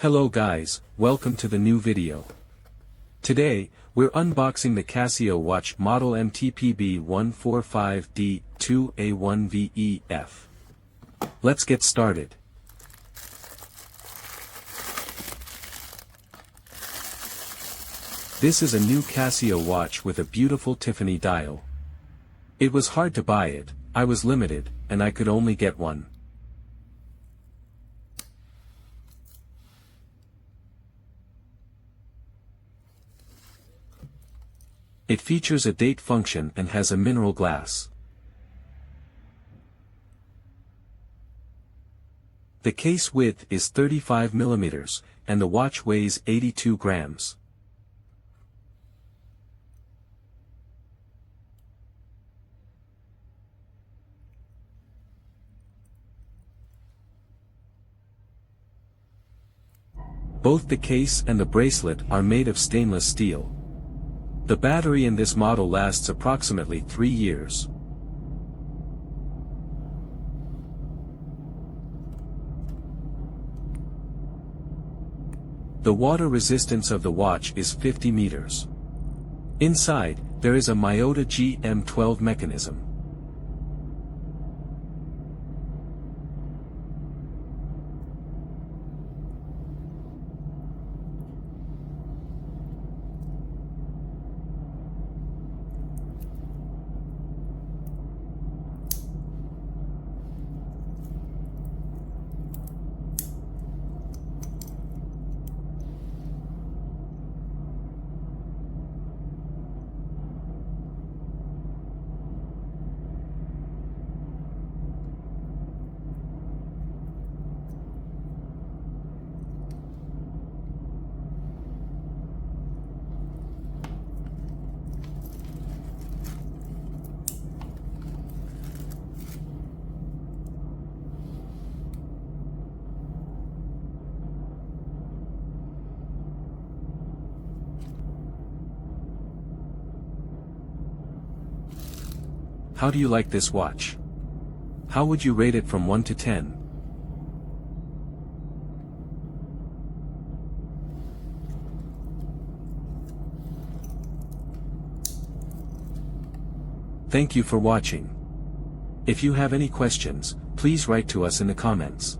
Hello guys, welcome to the new video. Today, we're unboxing the Casio watch model MTP-B145D-2A1VEF. Let's get started. This is a new Casio watch with a beautiful Tiffany dial. It was hard to buy it, I was limited, and I could only get one. It features a date function and has a mineral glass. The case width is 35 mm, and the watch weighs 82 grams. Both the case and the bracelet are made of stainless steel. The battery in this model lasts approximately 3 years. The water resistance of the watch is 50 meters. Inside, there is a Miyota GM12 mechanism. How do you like this watch? How would you rate it from 1 to 10? Thank you for watching. If you have any questions, please write to us in the comments.